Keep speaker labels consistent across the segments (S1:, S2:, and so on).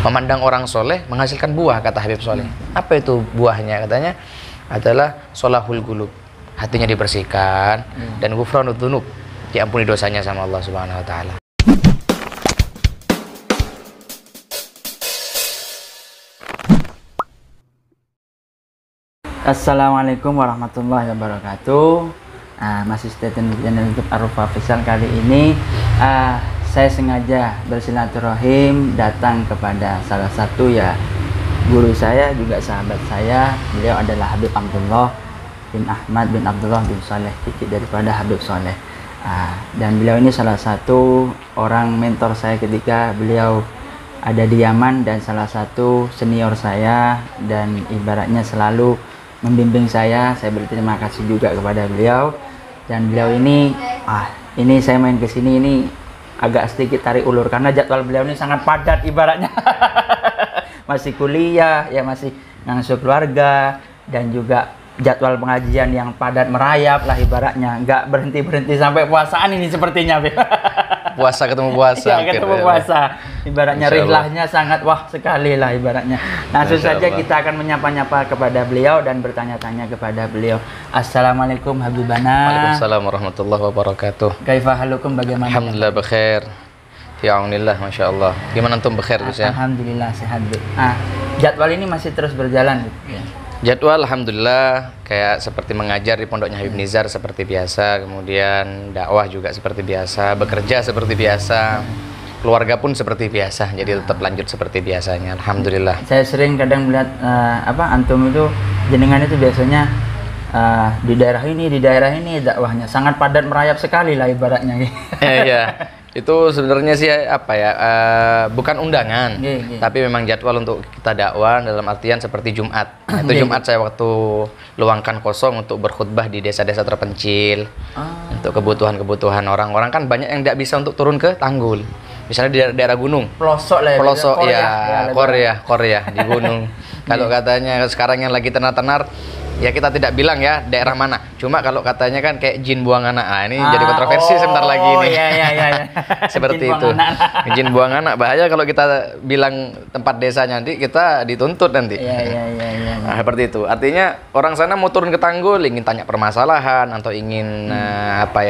S1: Memandang orang soleh menghasilkan buah, kata Habib Soleh. Apa itu buahnya? Katanya adalah solahul qulub, hatinya dibersihkan, dan ghufranud dzunub, diampuni dosanya sama Allah Subhanahu wa taala.
S2: Assalamualaikum warahmatullahi wabarakatuh. Masih stay tune di channel YouTube Ar-Rufa Official. Kali ini saya sengaja bersilaturahim datang kepada salah satu guru saya, juga sahabat saya. Beliau adalah Habib Abdullah bin Ahmad bin Abdullah bin Saleh, titik daripada Habib Soleh. Dan beliau ini salah satu orang mentor saya ketika beliau ada di Yaman, dan salah satu senior saya, dan ibaratnya selalu membimbing saya. Saya berterima kasih juga kepada beliau. Dan beliau ini saya main ke sini ini agak sedikit tarik ulur karena jadwal beliau ini sangat padat ibaratnya. Masih kuliah, masih ngasuh keluarga, dan juga jadwal pengajian yang padat merayap lah ibaratnya. Nggak berhenti-berhenti sampai puasaan ini sepertinya.
S1: Puasa ketemu puasa.
S2: Ya, ketemu puasa. Ibaratnya rihlahnya sangat wah sekali lah ibaratnya. Langsung saja kita akan menyapa-nyapa kepada beliau dan bertanya-tanya kepada beliau. Assalamualaikum Habibana.
S1: Waalaikumsalam warahmatullahi wabarakatuh.
S2: Kaifa halukum, bagaimana?
S1: Alhamdulillah bekhair. Ya'unillah, Masya Allah. Gimana antum bekhair, Gus ya?
S2: Alhamdulillah sehat, Bu. Jadwal ini masih terus berjalan, Bu.
S1: Jadwal alhamdulillah kayak seperti mengajar di pondoknya Habib Nizar seperti biasa, kemudian dakwah juga seperti biasa, bekerja seperti biasa, keluarga pun seperti biasa, jadi tetap lanjut seperti biasanya, alhamdulillah.
S2: Saya sering kadang melihat antum itu, jenengan itu biasanya di daerah ini dakwahnya sangat padat merayap sekali lah ibaratnya.
S1: Iya. Itu sebenarnya sih bukan undangan, tapi memang jadwal untuk kita dakwah dalam artian seperti Jumat. Itu Jumat saya waktu luangkan kosong untuk berkhutbah di desa-desa terpencil, untuk kebutuhan-kebutuhan orang-orang. Kan banyak yang tidak bisa untuk turun ke Tanggul, misalnya di daerah gunung, pelosok Korea di gunung. Kalau katanya sekarang yang lagi tenar-tenar, ya kita tidak bilang ya daerah mana. Cuma kalau katanya kan kayak jin buang anak, ini jadi kontroversi sebentar lagi nih.
S2: Iya.
S1: Seperti itu. Jin buang anak bahaya kalau kita bilang tempat desa, nanti kita dituntut nanti.
S2: Iya.
S1: Nah, seperti itu. Artinya orang sana mau turun ke Tanggul ingin tanya permasalahan atau ingin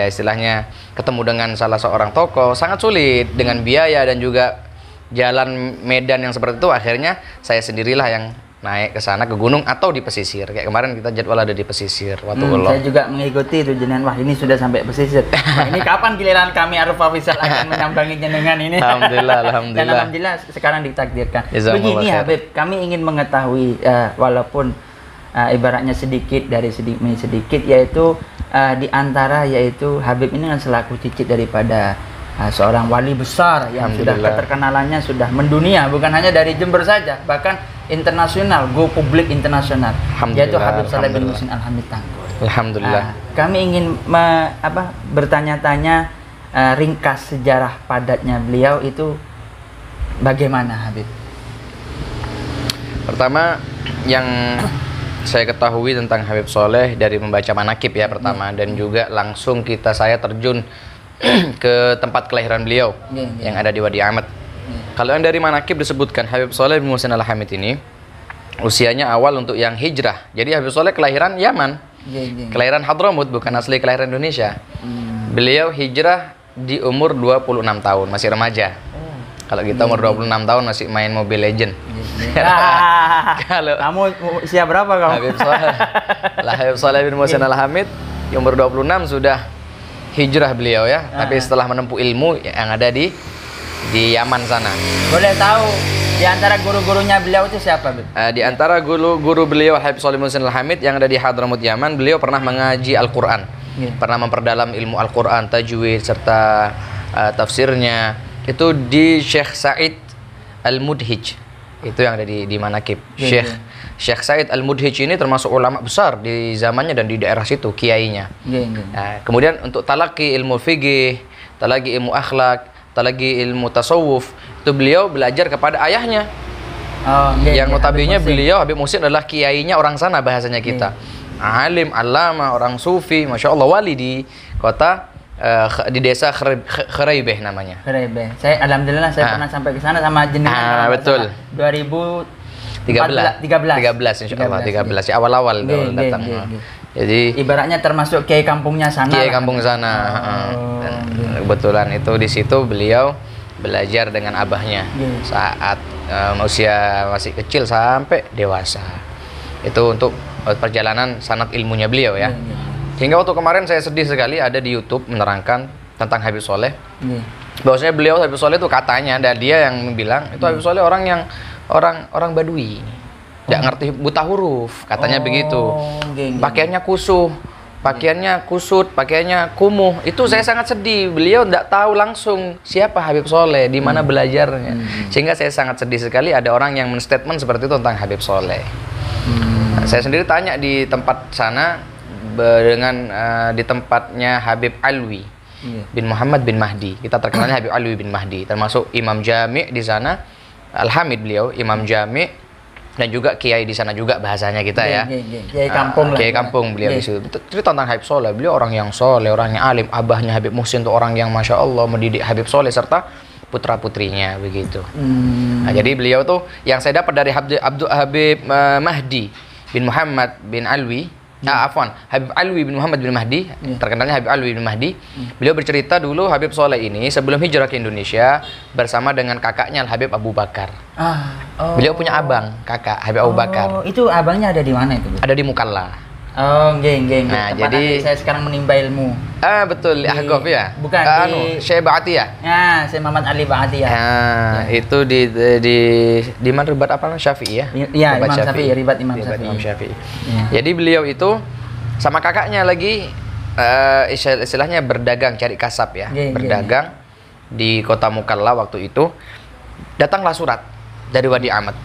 S1: istilahnya ketemu dengan salah seorang tokoh, sangat sulit dengan biaya dan juga jalan medan yang seperti itu. Akhirnya saya sendirilah yang naik ke sana, ke gunung atau di pesisir. Kayak kemarin kita jadwal ada di pesisir.
S2: Saya juga mengikuti itu jenengan. Wah, ini sudah sampai pesisir. Nah, ini kapan giliran kami Ar-Rufa Official akan menyambangi jenengan ini?
S1: Alhamdulillah.
S2: Dan alhamdulillah sekarang ditakdirkan. Begini Habib, kami ingin mengetahui walaupun ibaratnya sedikit dari sedikit, yaitu di antara Habib ini kan selaku cicit daripada seorang wali besar yang sudah keterkenalannya sudah mendunia, bukan hanya dari Jember saja, bahkan internasional, go publik internasional, yaitu Habib Saleh bin Muhsin Al-Hamid Tanggul.
S1: Alhamdulillah.
S2: Kami ingin bertanya-tanya ringkas sejarah padatnya beliau itu bagaimana, Habib?
S1: Pertama yang saya ketahui tentang Habib Soleh dari membaca manakib ya pertama, dan juga langsung saya terjun ke tempat kelahiran beliau yang ada di Wadi Ahmad. Kalau yang dari manakib disebutkan Habib Soleh bin Muhsin Al-Hamid ini usianya awal untuk yang hijrah. Jadi Habib Soleh kelahiran Yaman, kelahiran Hadramut, bukan asli kelahiran Indonesia. Beliau hijrah di umur 26 tahun, masih remaja. Kalau kita umur 26 tahun masih main Mobile Legend. Kalau
S2: kamu usia berapa kamu?
S1: Habib Soleh bin Muhsin Al-Hamid di umur 26 sudah hijrah beliau ya. Tapi setelah menempuh ilmu yang ada di Yaman sana.
S2: Boleh tahu di antara guru-gurunya beliau itu siapa, Bib?
S1: Di antara guru beliau Habib Soleh bin Muhsin Al-Hamid yang ada di Hadramut Yaman, beliau pernah mengaji Al-Qur'an. Pernah memperdalam ilmu Al-Qur'an, tajwid serta tafsirnya. Itu di Syekh Said Al-Mudhij. Itu yang ada di manakib. Syekh Said Al-Mudhij ini termasuk ulama besar di zamannya dan di daerah situ, kiainya. Kemudian untuk talaki ilmu fikih, talaki ilmu akhlak, lagi ilmu tasawuf, itu beliau belajar kepada ayahnya. Yang notabene beliau Habib Muhsin adalah kiainya orang sana, bahasanya kita. Alim, alama, orang sufi, Masya Allah, wali di kota di desa Kheraibeh namanya.
S2: Kheraibeh. Alhamdulillah saya pernah sampai ke sana sama jenengan.
S1: Betul. 13 insya Allah 13 ya awal-awal datang. Jadi
S2: ibaratnya termasuk kiai kampungnya sana.
S1: Kiai kampung sana. Dan kebetulan itu di situ beliau belajar dengan abahnya saat usia masih kecil sampai dewasa. Itu untuk perjalanan sanad ilmunya beliau ya. Hingga waktu kemarin saya sedih sekali ada di YouTube menerangkan tentang Habib Soleh. Bahwasanya beliau Habib Soleh itu katanya ada dia yang bilang itu Habib Soleh orang yang orang Badui. Nggak ngerti buta huruf, katanya begitu. Pakaiannya pakaiannya kusut, pakaiannya kumuh. Itu saya sangat sedih. Beliau nggak tahu langsung siapa Habib Soleh, di mana belajarnya. Sehingga saya sangat sedih sekali ada orang yang men-statement seperti itu tentang Habib Soleh. Nah, saya sendiri tanya di tempat sana dengan di tempatnya Habib Alwi bin Muhammad bin Mahdi. Kita terkenalnya Habib Alwi bin Mahdi, termasuk Imam Jami' di sana. Alhamid beliau Imam Jami' dan juga kiai di sana juga bahasanya kita ya.
S2: Kiai kampung lah.
S1: Kiai kampung beliau di situ. Cerita tentang Habib Soleh, beliau orang yang soleh, orang yang alim. Abahnya Habib Muhsin itu orang yang masya Allah mendidik Habib Soleh serta putra putrinya begitu. Nah, jadi beliau tuh yang saya dapat dari Habib Mahdi bin Muhammad bin Alwi. Habib Alwi bin Muhammad bin Mahdi, terkenalnya Habib Alwi bin Mahdi. Beliau bercerita dulu Habib Soleh ini sebelum hijrah ke Indonesia bersama dengan kakaknya Habib Abu Bakar. Beliau punya abang, kakak Habib Abu Bakar.
S2: Itu abangnya ada di mana itu?
S1: Ada di Mukalla.
S2: Nah, jadi saya sekarang menimba ilmu.
S1: Betul, Ahqaf ya?
S2: Bukan, di
S1: Syekh Ba'atiyah.
S2: Ya, Syekh Muhammad Ali Ba'atiyah.
S1: Itu di mana ribat apa? Syafi'i ya?
S2: Iya, Imam Syafi'i, ribat Imam
S1: Syafi'i. Jadi beliau itu sama kakaknya lagi istilahnya berdagang, cari kasab ya. Berdagang di kota Mukalla waktu itu. Datanglah surat dari Wadi Ahmad.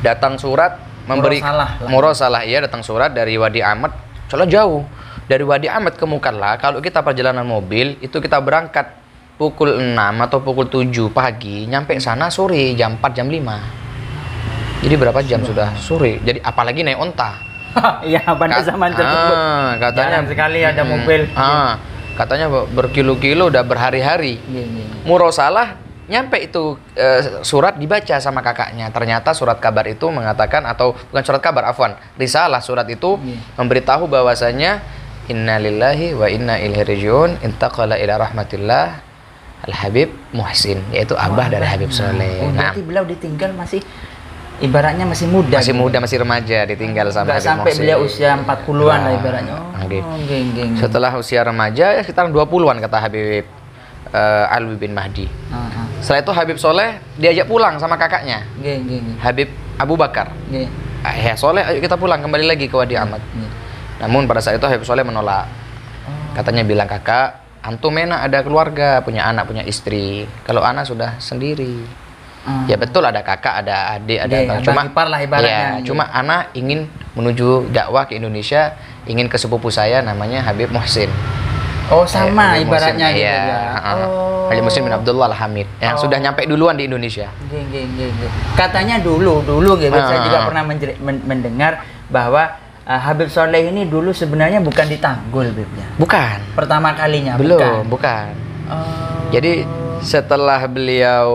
S1: Datang surat memberi Murasalah ya, datang surat dari Wadi Ahmad. Soalnya jauh dari Wadi Ahmad ke Mukalla. Kalau kita perjalanan mobil itu kita berangkat pukul 6 atau pukul 7 pagi, nyampe sana sore jam 4 jam 5. Jadi berapa jam sudah sore. Jadi apalagi naik onta.
S2: Iya, pada zaman tersebut
S1: katanya
S2: sekali ada mobil.
S1: Katanya berkilo-kilo udah berhari-hari. Murasalah nyampe itu surat dibaca sama kakaknya. Ternyata surat kabar itu mengatakan, atau bukan surat kabar, afwan, risalah surat itu memberitahu bahwasanya innalillahi wa inna ilaihi rajiun intaqala ila rahmatillah al-Habib Muhsin, yaitu abah dari Habib Soleh.
S2: Berarti beliau ditinggal masih ibaratnya masih muda.
S1: Masih remaja ditinggal sama Habib Muhsin.
S2: Sampai beliau usia 40-an lah ibaratnya.
S1: Setelah usia remaja ya sekitar 20-an kata Habib Alwi bin Mahdi. Setelah itu Habib Soleh diajak pulang sama kakaknya, Habib Abu Bakar. Ya Soleh, ayo kita pulang kembali lagi ke Wadi Ahmad. Namun pada saat itu Habib Soleh menolak. Katanya bilang, kakak, antum enak ada keluarga, punya anak, punya istri. Kalau anak sudah sendiri. Ya betul, ada kakak, ada adik, ada cuma cuma anak ingin menuju dakwah ke Indonesia, ingin ke sepupu saya namanya Habib Muhsin.
S2: Sama ibaratnya gitu ya.
S1: Habib Muhsin bin Abdullah Al-Hamid yang sudah nyampe duluan di Indonesia.
S2: Katanya dulu gitu. Saya juga pernah mendengar bahwa Habib Soleh ini dulu sebenarnya bukan di Tanggul, Bibnya.
S1: Bukan.
S2: Pertama kalinya.
S1: Bukan. Jadi setelah beliau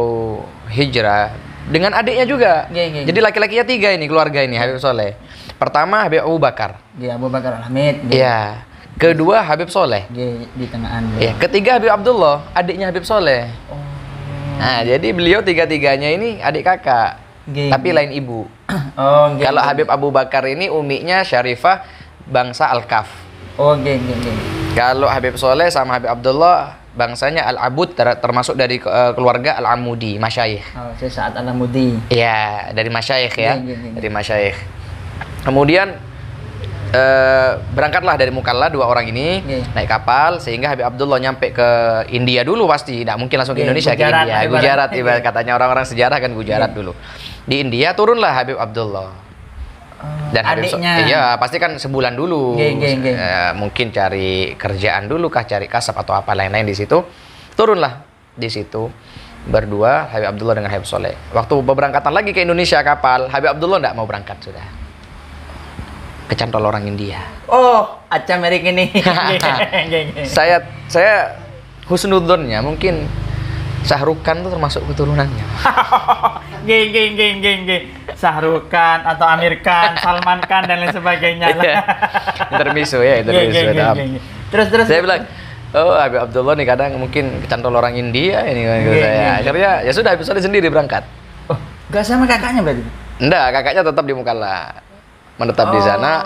S1: hijrah dengan adiknya juga. Jadi laki-lakinya 3 ini keluarga ini Habib Soleh. Pertama Habib Abu Bakar.
S2: Abu Bakar Al-Hamid.
S1: Iya. Kedua Habib Soleh.
S2: Di tengahan.
S1: Ya, ketiga Habib Abdullah, adiknya Habib Soleh. Nah, jadi beliau 3-3-nya ini adik kakak, tapi lain ibu. Kalau Habib Abu Bakar ini uminya Syarifah bangsa Al-Kaf. Kalau Habib Soleh sama Habib Abdullah bangsanya Al-Abud, termasuk dari keluarga Al-Amudi, masyayikh.
S2: Saat Al-Amudi.
S1: Iya, dari masyayikh ya. Dari masyayikh. Kemudian berangkatlah dari Mukalla 2 orang ini naik kapal sehingga Habib Abdullah nyampe ke India dulu, pasti tidak mungkin langsung ke Indonesia, ke India. Gujarat ibarat katanya orang-orang sejarah kan, Gujarat dulu. Di India turunlah Habib Abdullah. Dan Habib pasti kan sebulan dulu. Mungkin cari kerjaan dulu kah, cari kasab atau apa lain-lain di situ. Turunlah di situ berdua Habib Abdullah dengan Habib Soleh. Waktu berberangkatan lagi ke Indonesia kapal, Habib Abdullah tidak mau berangkat sudah. kecantol orang India.
S2: Oh, Aca Merik ini.
S1: Saya husnudzonnya mungkin Syahrukh Khan itu termasuk keturunannya.
S2: Geng. Syahrukh Khan atau Amir Khan, Salman Khan dan lain sebagainya lah.
S1: Intermiso ya, intermiso.
S2: Terus
S1: Saya bilang, oh Habib Abdullah nih kadang mungkin kecantol orang India ini saya. Akhirnya ya sudah Habib Soleh sendiri berangkat.
S2: Oh, gak sama kakaknya berarti?
S1: Enggak, kakaknya tetap di Mukalla. Menetap di sana.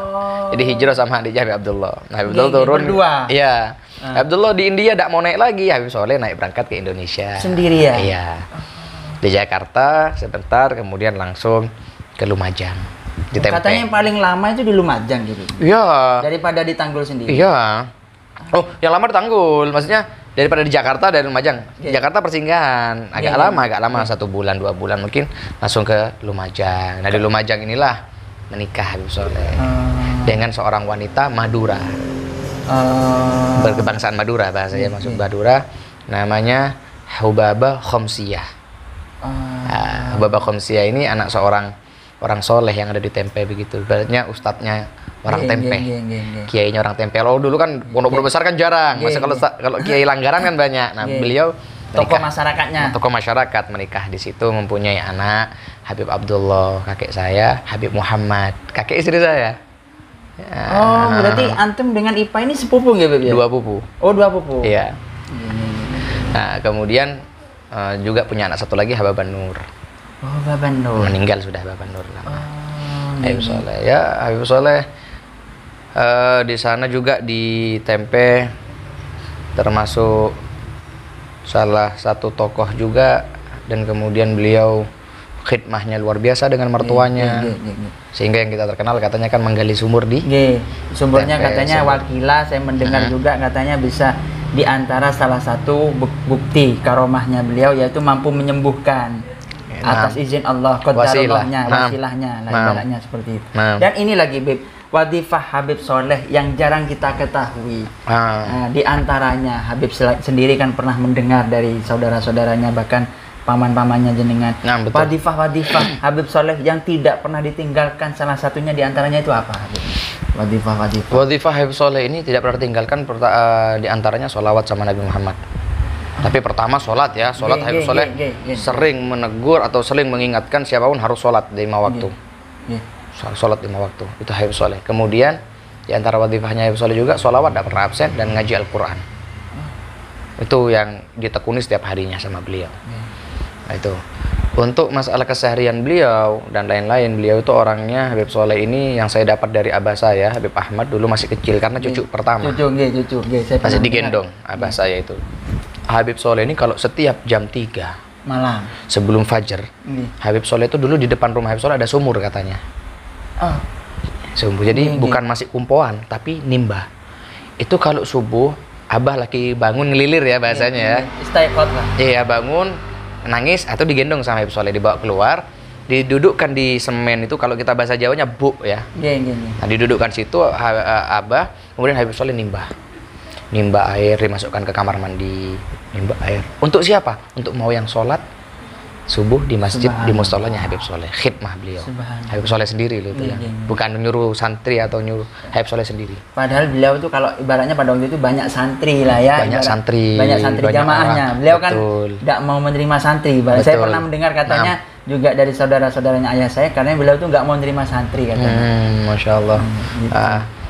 S1: Jadi hijrah sama adiknya Habib Abdullah. Nah, Habib Abdullah turun.
S2: Berdua.
S1: Iya. Abdullah di India tidak mau naik lagi, Habib Soleh naik berangkat ke Indonesia.
S2: Sendiri ya?
S1: Iya. Di Jakarta sebentar, kemudian langsung ke Lumajang. Di Tempe.
S2: Katanya yang paling lama itu di Lumajang gitu.
S1: Iya.
S2: Daripada di Tanggul sendiri.
S1: Iya. Oh, yang lama di Tanggul, maksudnya daripada di Jakarta dari Lumajang. Jakarta persinggahan, agak lama, 1 bulan, 2 bulan mungkin langsung ke Lumajang. Nah di Lumajang inilah menikah Habib Soleh dengan seorang wanita Madura. Berkebangsaan Madura bahasanya masuk Madura, namanya Hubabah Khomsiyah. Hubabah Khomsiyah ini anak seorang orang soleh yang ada di Tempe begitu. Ibaratnya ustadznya orang Tempe. Kiainya orang Tempe. Kalau dulu kan pondok besar kan jarang. Masa kalau kiai langgaran kan banyak. Nah, beliau
S2: tokoh masyarakatnya.
S1: Tokoh masyarakat menikah di situ mempunyai anak Habib Abdullah, kakek saya Habib Muhammad, kakek istri saya.
S2: Oh, berarti antum dengan Ipa ini sepupu ya, Beb?
S1: 2 pupu.
S2: Oh, 2 pupu.
S1: Iya. Nah, kemudian juga punya anak satu lagi Hababan Nur.
S2: Oh, Baban Nur.
S1: Meninggal sudah Hababan Nur lama. Habib Soleh. Ya, Habib Soleh di sana juga di Tempe termasuk salah satu tokoh juga, dan kemudian beliau khidmahnya luar biasa dengan mertuanya. Sehingga yang kita terkenal katanya kan menggali sumur di
S2: sumurnya
S1: Tempe,
S2: katanya Wakila, saya mendengar juga katanya bisa di antara salah satu bukti karomahnya beliau yaitu mampu menyembuhkan atas izin Allah, qadarullah-nya, wasilahnya, ibaratnya seperti itu. Dan ini lagi Beb, wadifah Habib Soleh yang jarang kita ketahui. Di antaranya Habib sendiri kan pernah mendengar dari saudara-saudaranya, bahkan paman-pamannya jenengan. Wadifah Habib Soleh yang tidak pernah ditinggalkan, salah satunya di antaranya itu apa, Habib? Wadifah
S1: Habib Soleh ini tidak pernah ditinggalkan, di antaranya sholawat sama Nabi Muhammad. Tapi pertama sholat ya, sholat Habib Soleh sering menegur atau sering mengingatkan siapapun harus sholat 5 waktu. Sholat 5 waktu, itu Habib Soleh. Kemudian di antara wadifahnya Habib Soleh juga sholawat tidak pernah absen dan ngaji Al-Quran. Itu yang ditekuni setiap harinya sama beliau. Nah, itu untuk masalah keseharian beliau dan lain-lain, beliau itu orangnya, Habib Soleh ini yang saya dapat dari abah saya Habib Ahmad, dulu masih kecil karena cucu pertama.
S2: Cucu,
S1: masih digendong abah saya itu. Habib Soleh ini kalau setiap jam 3
S2: malam
S1: sebelum fajar, Habib Soleh itu dulu di depan rumah Habib Soleh ada sumur katanya. Sumur, jadi bukan masih kumpuan tapi nimba. Itu kalau subuh abah lagi bangun ngelilir ya bahasanya ya.
S2: Istiqot lah.
S1: Iya, bangun nangis atau digendong sama Habib Soleh, dibawa keluar, didudukkan di semen itu, kalau kita bahasa Jawanya buk ya. Nah, didudukkan situ abah, kemudian Habib Soleh nimba air, dimasukkan ke kamar mandi, nimba air. Untuk siapa? Untuk mau yang sholat subuh di masjid, di musholanya Habib Soleh, khidmah beliau. Habib Soleh sendiri loh itu ya. Bukan nyuruh santri atau nyuruh, Habib Soleh sendiri.
S2: Padahal beliau itu kalau ibaratnya pada waktu itu banyak santri lah ya.
S1: Banyak santri
S2: jamaahnya. Beliau kan tidak mau menerima santri. Saya pernah mendengar katanya juga dari saudara-saudaranya ayah saya, karena beliau tuh nggak mau menerima santri katanya.
S1: Masya Allah. Gitu.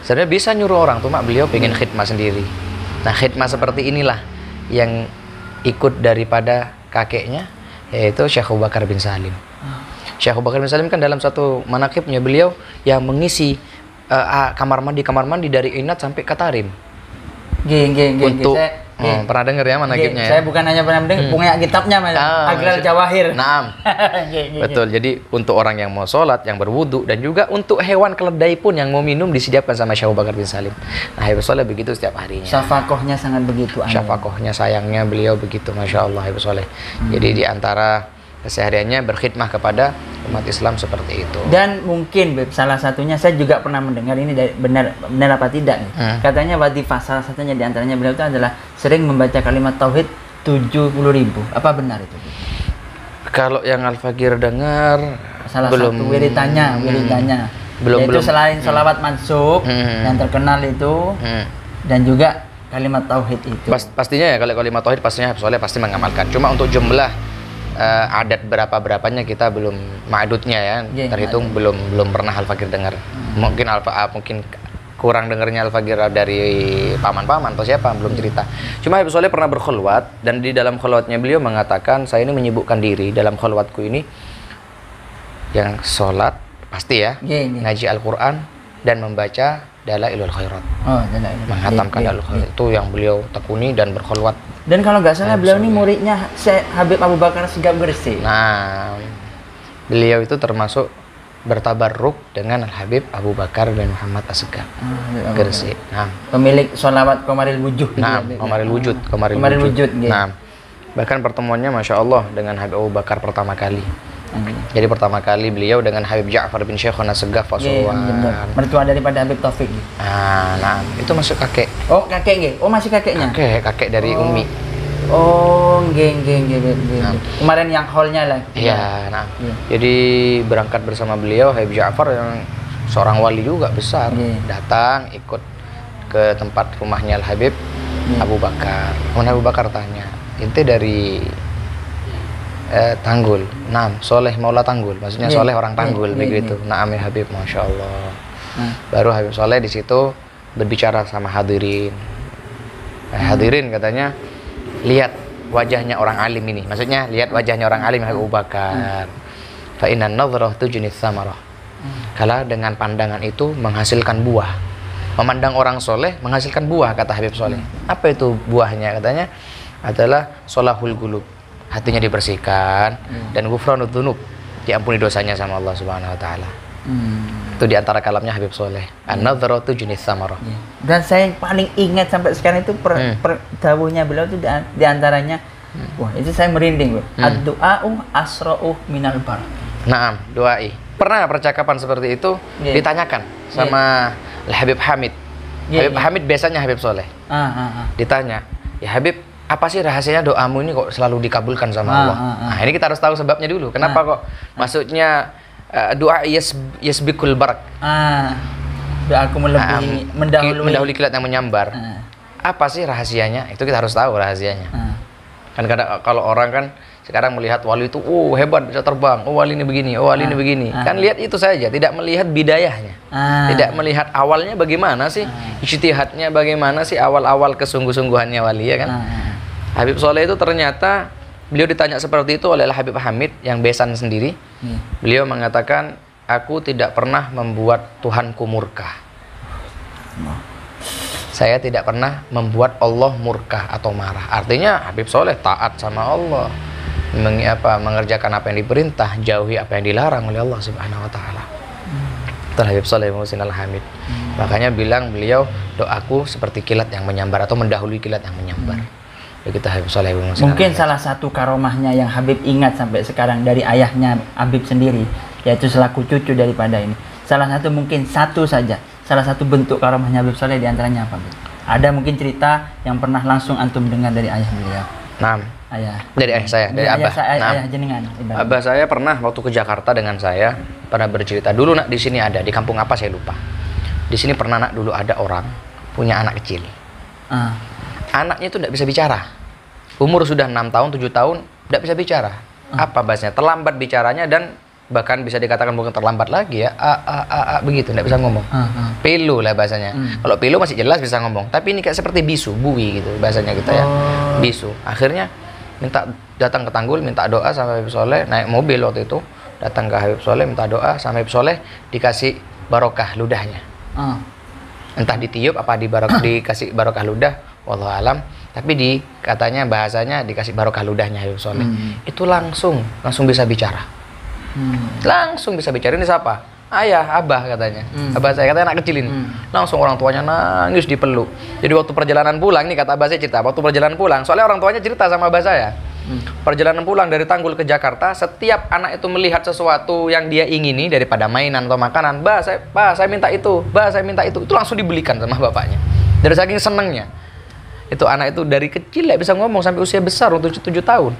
S1: Sebenarnya bisa nyuruh orang tuh, beliau pengen khidmah sendiri. Nah, khidmah seperti inilah yang ikut daripada kakeknya, yaitu Syekh Abu Bakar bin Salim. Syekh Abu Bakar bin Salim kan dalam satu manaqibnya beliau yang mengisi kamar mandi dari Inat sampai ke Tarim. Untuk pernah dengar ya manaqibnya ya?
S2: Saya bukan hanya pernah dengar, punya kitabnya Agral Jawahir.
S1: Naam. Betul. Jadi untuk orang yang mau sholat, yang berwudu, dan juga untuk hewan keledai pun yang mau minum disediakan sama Syekh Abu Bakar bin Salim. Nah, Habib Soleh begitu setiap harinya.
S2: Syafakohnya sangat begitu.
S1: Syafakohnya, sayangnya beliau begitu, Masya Allah Habib Soleh. Jadi di antara kesehariannya berkhidmah kepada umat Islam seperti itu.
S2: Dan mungkin Beb, salah satunya saya juga pernah mendengar ini dari benar apa tidak nih. Katanya wadifah salah satunya di antaranya beliau itu adalah sering membaca kalimat tauhid 70.000. Apa benar itu?
S1: Kalau yang Al-Fakir dengar
S2: salah satu wiritannya. Yaitu selain sholawat mansub yang terkenal itu, dan juga kalimat tauhid itu.
S1: Pastinya ya, kalau kalimat tauhid pastinya Habib Soleh pasti mengamalkan. Cuma untuk jumlah adat berapanya kita belum ma'dudnya ya, terhitung belum pernah Al-Fakir dengar. Mungkin mungkin kurang dengarnya Al-Fakir dari paman-paman atau siapa, belum cerita. Cuma Habib Soleh pernah berkhulwat, dan di dalam khulwatnya beliau mengatakan, saya ini menyibukkan diri dalam khulwatku ini yang sholat pasti ya, ngaji Al-Quran dan membaca Dalailul Khairat. Menghatamkan Dalailul Khairat itu yang beliau tekuni dan berkhulwat. Dan
S2: kalau nggak salah beliau ini muridnya Syekh Habib Abu Bakar Segaf Gresik.
S1: Nah, beliau itu termasuk bertabarruk dengan Al-Habib Abu Bakar bin Muhammad As-Segaf Gresik. Nah,
S2: pemilik sholawat Qamaril Wujuh.
S1: Nah, Qamaril Wujud. Nah, bahkan pertemuannya Masya Allah dengan Habib Abu Bakar pertama kali. Jadi pertama kali beliau dengan Habib Ja'far bin Syekhona Segaf Pasuruan.
S2: Mertua daripada Habib Taufik.
S1: Nah, itu masuk kakek.
S2: Oh, kakek nggih. Oh, masih kakeknya?
S1: Kakek dari Umi.
S2: Oh, nggih. Kemarin yang hallnya lah.
S1: Iya, jadi berangkat bersama beliau Habib Ja'far yang seorang wali juga besar, datang ikut ke tempat rumahnya Al Habib Abu Bakar. Kemudian Abu Bakar tanya, "Ente dari Tanggul?" "Naam, Soleh Maula Tanggul." Maksudnya Soleh orang Tanggul begitu. "Naam ya Habib, Masya Allah." Baru Habib Soleh di situ berbicara sama hadirin. Hadirin katanya, lihat wajahnya orang alim ini. Maksudnya lihat wajahnya orang alim Habib Abu Bakar. Fa innan nadhrah tujnis samarah. Kala dengan pandangan itu menghasilkan buah. Memandang orang soleh menghasilkan buah, kata Habib Soleh. Apa itu buahnya? Katanya adalah solahul qulub. Hatinya dibersihkan dan ghufranud dzunub, diampuni dosanya sama Allah Subhanahu wa taala. Itu di antara kalamnya Habib Soleh. An-nadhratu junis samarah.
S2: Dan saya paling ingat sampai sekarang itu dawuhnya beliau itu di antaranya, wah itu saya merinding loh. Ad-du'a'u asra'u minal bar.
S1: Naam, doai. Pernah percakapan seperti itu ditanyakan sama Habib Hamid. Habib Hamid biasanya Habib Soleh. Ditanya, "Ya Habib, apa sih rahasianya doamu ini kok selalu dikabulkan sama Allah?" Nah, ini kita harus tahu sebabnya dulu. Kenapa kok maksudnya doa yasbikul barak.
S2: Doaku
S1: mendahului kilat yang menyambar. Apa sih rahasianya? Itu kita harus tahu rahasianya. Kan kadang kalau orang kan sekarang melihat wali itu, oh hebat bisa terbang, oh wali ini begini, oh wali ini begini. Kan lihat itu saja, tidak melihat bidayahnya. Tidak melihat awalnya bagaimana sih, ijtihadnya bagaimana sih, awal-awal kesungguh-sungguhannya wali ya kan. Habib Soleh itu ternyata beliau ditanya seperti itu oleh Habib Hamid yang besan sendiri. Beliau mengatakan, "Aku tidak pernah membuat Tuhanku murka. Saya tidak pernah membuat Allah murka atau marah." Artinya Habib Soleh taat sama Allah, mengerjakan apa yang diperintah, jauhi apa yang dilarang oleh Allah Subhanahu wa taala. Itu Habib Soleh Muhsin Al-Hamid. Makanya bilang beliau, doaku seperti kilat yang menyambar atau mendahului kilat yang menyambar. Begitu Habib Soleh Muhsin.
S2: Mungkin salah satu karomahnya yang Habib ingat sampai sekarang dari ayahnya Habib sendiri, yaitu selaku cucu daripada ini. Salah satu mungkin satu saja, salah satu bentuk karomahnya Habib Soleh diantaranya apa? Ada mungkin cerita yang pernah langsung antum dengar dari ayah beliau.
S1: Dari ayah saya, dari abah.
S2: Ayah jenengan.
S1: Abah saya pernah waktu ke Jakarta dengan saya pernah bercerita, dulu nak di sini ada, di kampung apa saya lupa. Di sini pernah nak dulu ada orang punya anak kecil. Anaknya itu tidak bisa bicara. Umur sudah 6 tahun, 7 tahun, tidak bisa bicara. Apa bahasanya? Terlambat bicaranya dan bahkan bisa dikatakan bukan terlambat lagi ya. Begitu, tidak bisa ngomong. Pilu lah bahasanya. Kalau pilu masih jelas bisa ngomong. Tapi ini kayak seperti bisu, bui gitu bahasanya kita ya. Bisu. Akhirnya datang ke Tanggul, minta doa sama Habib Soleh, naik mobil waktu itu. Datang ke Habib Soleh, minta doa sama Habib Soleh, dikasih barokah ludahnya. Entah ditiup apa dikasih barokah ludah, wallahu alam, tapi katanya bahasanya dikasih barokah ludahnya Habib Soleh. Itu langsung bisa bicara. Langsung bisa bicara. Ini siapa? Ayah, abah katanya. Abah saya katanya anak kecil ini. Langsung orang tuanya nangis dipeluk. Jadi waktu perjalanan pulang, nih kata abah saya cerita, waktu perjalanan pulang, soalnya orang tuanya cerita sama abah saya. Perjalanan pulang dari Tanggul ke Jakarta, setiap anak itu melihat sesuatu yang dia ingini daripada mainan atau makanan, saya minta itu, saya minta itu langsung dibelikan sama bapaknya. Dari saking senengnya. Itu anak itu dari kecil ya bisa ngomong sampai usia besar, untuk 7 tahun.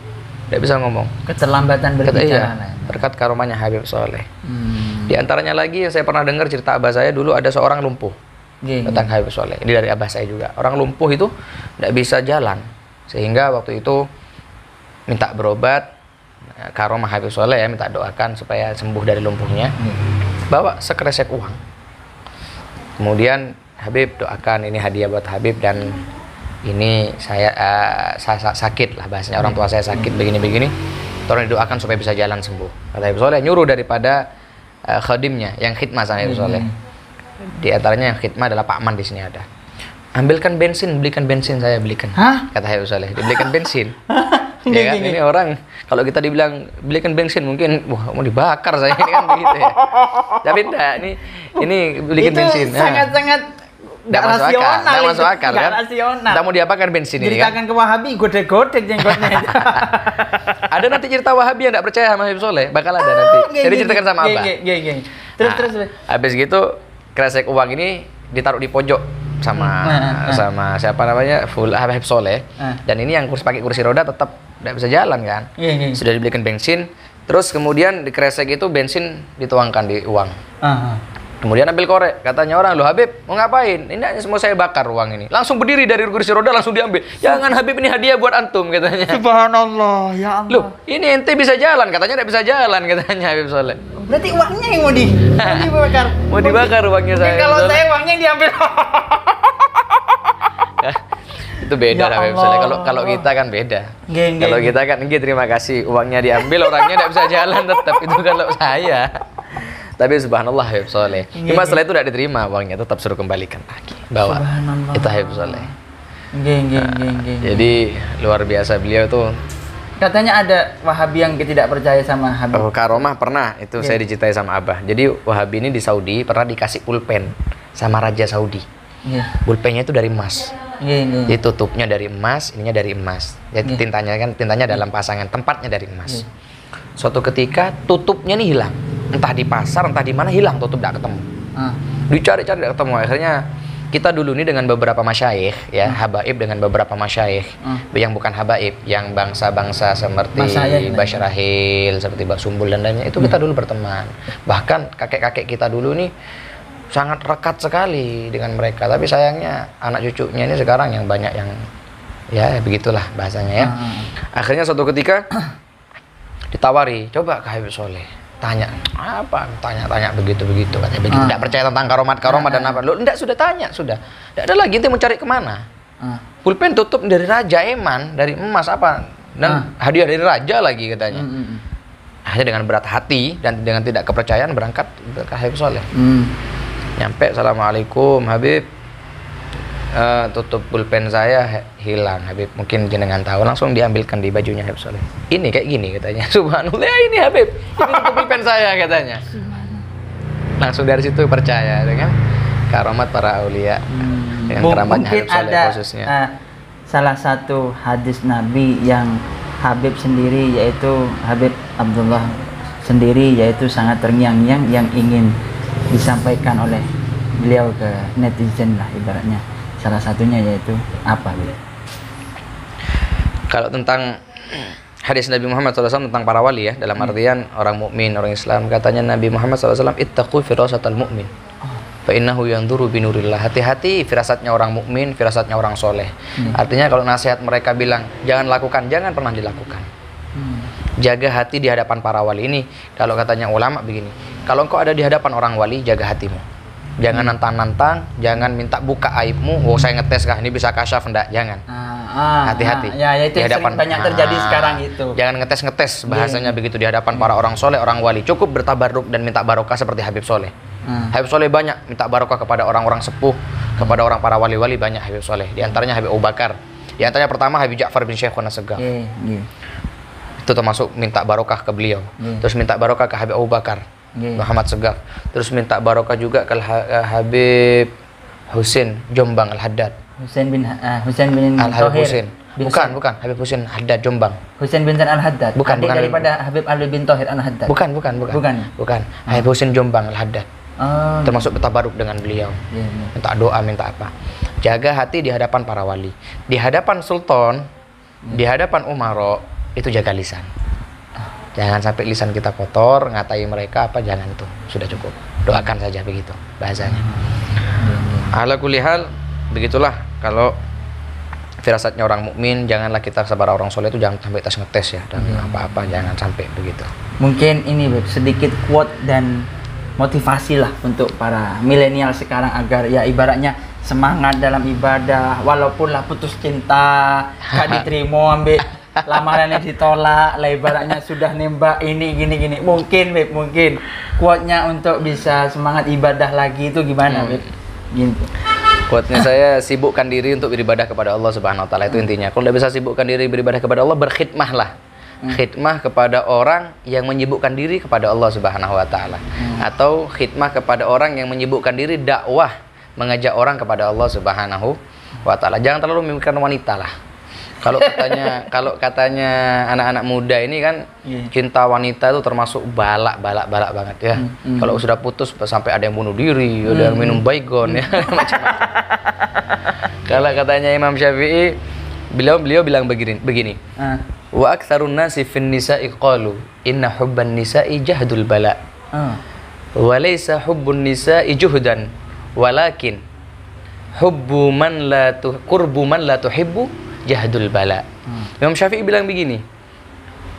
S1: tidak bisa ngomong.
S2: Keterlambatan berbicara.
S1: Iya,
S2: lah.
S1: berkat karomahnya Habib Soleh. Di antaranya lagi yang saya pernah dengar cerita abah saya dulu, ada seorang lumpuh tentang Habib Soleh. Ini dari abah saya juga. Orang lumpuh itu tidak bisa jalan, sehingga waktu itu minta berobat, karomah Habib Soleh ya, minta doakan supaya sembuh dari lumpuhnya. Bawa sekresek uang. Kemudian Habib doakan, ini hadiah buat Habib, dan ini saya sakit lah bahasanya, orang tua saya sakit begini-begini, tolong didoakan supaya bisa jalan sembuh. Kata Habib Soleh, nyuruh daripada khadimnya yang khidmah sama Habib Soleh. Di antaranya yang khidmah adalah Pak Man, di sini ada. Ambilkan bensin, belikan bensin, saya belikan.
S2: Hah?
S1: Kata Habib Soleh, dibelikan bensin. Ya kan? Ini orang kalau kita dibilang belikan bensin mungkin wah mau dibakar saya ini kan begitu ya. Tapi enggak, ini belikan bensin.
S2: Itu sangat-sangat
S1: Nggak masuk akal, nggak masuk akal kan?
S2: Rasional.
S1: Kita mau diapakan bensin ini kan?
S2: Ceritakan ke Wahabi, godek-godek jenggotnya.
S1: Ada nanti cerita Wahabi yang nggak percaya sama Habib Soleh, bakal ada nanti. Jadi ceritakan sama Abah.
S2: Terus.
S1: Habis gitu kresek uang ini ditaruh di pojok sama siapa namanya Habib Soleh. Dan ini yang pakai kursi roda tetap tidak bisa jalan kan? Sudah dibelikan bensin, terus kemudian di kresek itu bensin dituangkan di uang. Kemudian ambil korek, katanya orang, loh Habib mau ngapain? Ini semua saya bakar uang ini. Langsung berdiri dari kursi roda, langsung diambil. Jangan Habib, ini hadiah buat antum, katanya.
S2: Subhanallah, ya Allah.
S1: Loh, ini ente bisa jalan, katanya tidak bisa jalan, katanya Habib Soleh.
S2: Berarti uangnya yang mau dibakar.
S1: Mau dibakar uangnya saya.
S2: Kalau saya uangnya yang diambil.
S1: Itu beda
S2: Ya
S1: Habib
S2: Allah.
S1: Soleh. Kalau kita kan beda.
S2: Geng.
S1: Kalau kita kan, terima kasih, uangnya diambil, orangnya tidak bisa jalan tetap. Itu kalau saya. Tapi subhanallah Habib Soleh. Cuma setelah itu tidak diterima uangnya, tetap suruh kembalikan lagi. Bawa.
S2: Subhanallah.
S1: Itu Habib Soleh.
S2: Geng.
S1: Jadi luar biasa beliau tuh.
S2: Katanya ada Wahabi yang tidak percaya sama Habib.
S1: Oh, karomah pernah itu saya diceritai sama Abah. Jadi Wahabi ini di Saudi pernah dikasih pulpen sama Raja Saudi. Pulpennya itu dari emas. Jadi tutupnya dari emas, ininya dari emas. Jadi tintanya dalam pasangan, tempatnya dari emas. Suatu ketika tutupnya nih hilang. Entah di pasar, entah di mana hilang, tutup tidak ketemu. Dicari-cari tidak ketemu. Akhirnya kita dulu ini dengan beberapa masyayikh ya, habaib dengan beberapa masyayikh yang bukan habaib, yang bangsa-bangsa seperti Basyarahil, seperti Mbak Sumbul dan lainnya, itu kita dulu berteman. Bahkan kakek-kakek kita dulu nih sangat rekat sekali dengan mereka. Tapi sayangnya anak cucunya ini sekarang yang banyak yang ya begitulah bahasanya ya. Akhirnya suatu ketika ditawari, coba ke Habib Soleh. Tanya begitu katanya begitu, tidak percaya tentang karomat dan apa. Lo enggak, sudah tanya, sudah tidak ada lagi, ente mau cari kemana? Pulpen tutup dari Raja Eman, dari emas apa, dan hadiah dari Raja lagi katanya. Akhirnya dengan berat hati dan dengan tidak kepercayaan berangkat ke Habib Soleh. Nyampe, assalamualaikum Habib, tutup pulpen saya hilang Habib, mungkin jenengan tahu. Langsung diambilkan di bajunya Habib Soleh. Ini kayak gini katanya. Subhanallah, ini Habib, ini tutup pulpen saya katanya. Langsung dari situ percaya dengan karomat para aulia, dengan keramatnya Habib Soleh khususnya.
S2: Salah satu hadis Nabi yang Habib sendiri, yaitu Habib Abdullah sendiri, yaitu sangat terngiang-ngiang yang ingin disampaikan oleh beliau ke netizen lah ibaratnya. Salah satunya yaitu apa gitu?
S1: Kalau tentang hadis Nabi Muhammad SAW tentang para wali ya, dalam artian orang mukmin, orang Islam, katanya Nabi Muhammad SAW, ittaqu firasatal mu'min fa innahu yanzuru binurillah. Hati-hati firasatnya orang mukmin, firasatnya orang soleh. Artinya kalau nasihat mereka bilang jangan lakukan, jangan pernah dilakukan. Jaga hati di hadapan para wali. Ini kalau katanya ulama begini, kalau engkau ada di hadapan orang wali, jaga hatimu. Jangan nantang-nantang, jangan minta buka aibmu. Oh, saya ngetes kah ini bisa kasyaf, enggak, jangan. Hati-hati.
S2: Ya itu
S1: di hadapan
S2: banyak terjadi sekarang itu.
S1: Jangan ngetes-ngetes bahasanya begitu di hadapan para orang soleh, orang wali. Cukup bertabarruk dan minta barokah seperti Habib Soleh. Habib Soleh banyak minta barokah kepada orang-orang sepuh, kepada orang para wali-wali banyak Habib Soleh. Di antaranya Habib Abu Bakar. Di antaranya pertama Habib Ja'far bin Syekhuna Segaf. Itu termasuk minta barokah ke beliau. Terus minta barokah ke Habib Abu Bakar, Muhammad Segaf. Terus minta barokah juga ke Habib Husin Jombang Al-Haddad. Husin bin Al-Husin. Bukan Habib Husin Haddad Jombang.
S2: Husin bin Al-Haddad.
S1: Bukan
S2: daripada Habib Ali bin Thohir Al-Haddad.
S1: Bukan. Habib Husin Jombang Al-Haddad. Termasuk tabaruk dengan beliau. Minta doa, minta apa. Jaga hati di hadapan para wali. Di hadapan sultan, di hadapan umaro, itu jaga lisan. Jangan sampai lisan kita kotor, ngatai mereka apa, jangan, itu sudah cukup. Doakan saja begitu bahasanya. Ala kulli hal, begitulah kalau firasatnya orang mukmin. Janganlah kita sabar orang soleh itu jangan sampai tes ngetes ya, dan apa-apa jangan sampai begitu.
S2: Mungkin ini Beb, sedikit quote dan motivasi lah untuk para milenial sekarang agar ya ibaratnya semangat dalam ibadah, walaupun lah putus cinta, gak diterima, ambil lamarannya ditolak, lah ibaratnya sudah nembak ini gini. Mungkin Beb, mungkin quote-nya untuk bisa semangat ibadah lagi itu gimana Beb? Gitu.
S1: Quote-nya saya, sibukkan diri untuk beribadah kepada Allah Subhanahu wa taala, itu intinya. Kalau tidak bisa sibukkan diri beribadah kepada Allah, berkhidmahlah. Khidmah kepada orang yang menyibukkan diri kepada Allah Subhanahu wa taala. Atau khidmah kepada orang yang menyibukkan diri dakwah, mengajak orang kepada Allah Subhanahu wa taala. Jangan terlalu memikirkan wanita lah. Kalau katanya anak-anak muda ini kan cinta wanita itu termasuk balak banget ya. Kalau sudah putus sampai ada yang bunuh diri, ada yang minum baygon ya, macam-macam. Kalau katanya Imam Syafi'i, beliau bilang begini. Wa aktsarun nasi fin nisa'i qalu inna hubban nisa'i jahdul bala. Wa laysa hubbun nisa'i juhdan walakin hubbu man la tuhibbu jahdul bala. Imam Syafi'i bilang begini,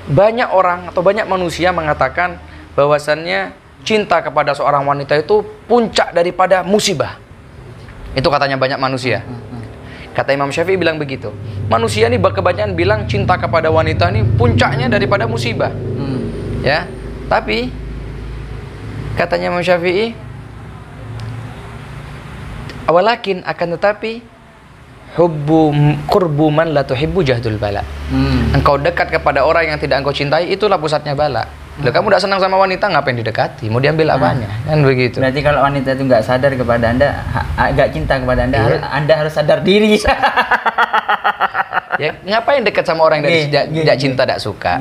S1: banyak orang atau banyak manusia mengatakan bahwasannya cinta kepada seorang wanita itu puncak daripada musibah. Itu katanya banyak manusia. Kata Imam Syafi'i bilang begitu. Manusia ini kebanyakan bilang cinta kepada wanita ini puncaknya daripada musibah. Ya, tapi katanya Imam Syafi'i, walakin akan tetapi qurbu man la tuhibbu jahdul bala. Engkau dekat kepada orang yang tidak engkau cintai, itulah pusatnya bala. Loh, kamu tidak senang sama wanita, ngapain didekati? Mau diambil apanya? Kan begitu.
S2: Berarti kalau wanita itu nggak sadar kepada Anda, nggak cinta kepada Anda, Anda harus sadar diri.
S1: Ya, ngapain dekat sama orang yang tidak cinta, tidak suka?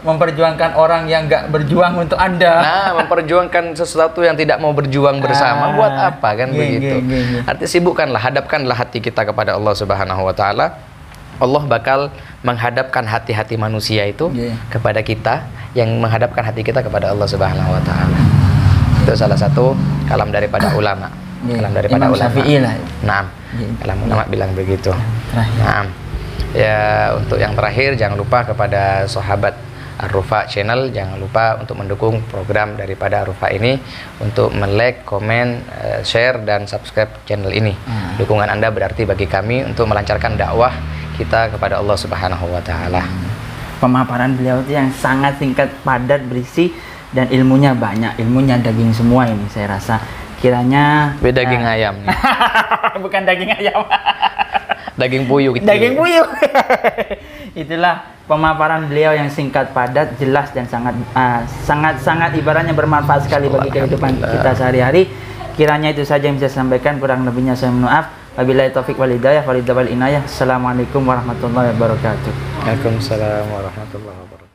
S2: Memperjuangkan orang yang nggak berjuang untuk Anda.
S1: Nah, memperjuangkan sesuatu yang tidak mau berjuang bersama, buat apa kan begitu? Artinya sibukkanlah, hadapkanlah hati kita kepada Allah Subhanahu wa taala. Allah bakal menghadapkan hati-hati manusia itu kepada kita, yang menghadapkan hati kita kepada Allah Subhanahu wa taala. Itu salah satu kalam daripada ulama. Kalam daripada
S2: Imam
S1: ulama.
S2: Syafi'i lah.
S1: Naam. Kalam ulama bilang begitu. Naam. Ya, untuk yang terakhir, jangan lupa kepada sahabat Ar-Rufa Channel, jangan lupa untuk mendukung program daripada Ar-Rufa ini, untuk like, komen, share, dan subscribe channel ini. Dukungan Anda berarti bagi kami untuk melancarkan dakwah kita kepada Allah Subhanahu wa taala.
S2: Pemaparan beliau itu yang sangat singkat, padat, berisi, dan ilmunya banyak. Ilmunya daging semua ini, saya rasa. Kiranya
S1: daging ayam nih.
S2: Bukan daging ayam.
S1: Daging puyuh gitu.
S2: Daging puyuh. Itulah pemaparan beliau yang singkat, padat, jelas, dan sangat ibaratnya bermanfaat sekali bagi kehidupan kita sehari-hari. Kiranya itu saja yang bisa saya sampaikan, kurang lebihnya saya mohon maaf. Wabillahi taufik wal hidayah, walidawal inayah. Assalamualaikum warahmatullahi wabarakatuh.
S1: Waalaikumsalam warahmatullahi wabarakatuh.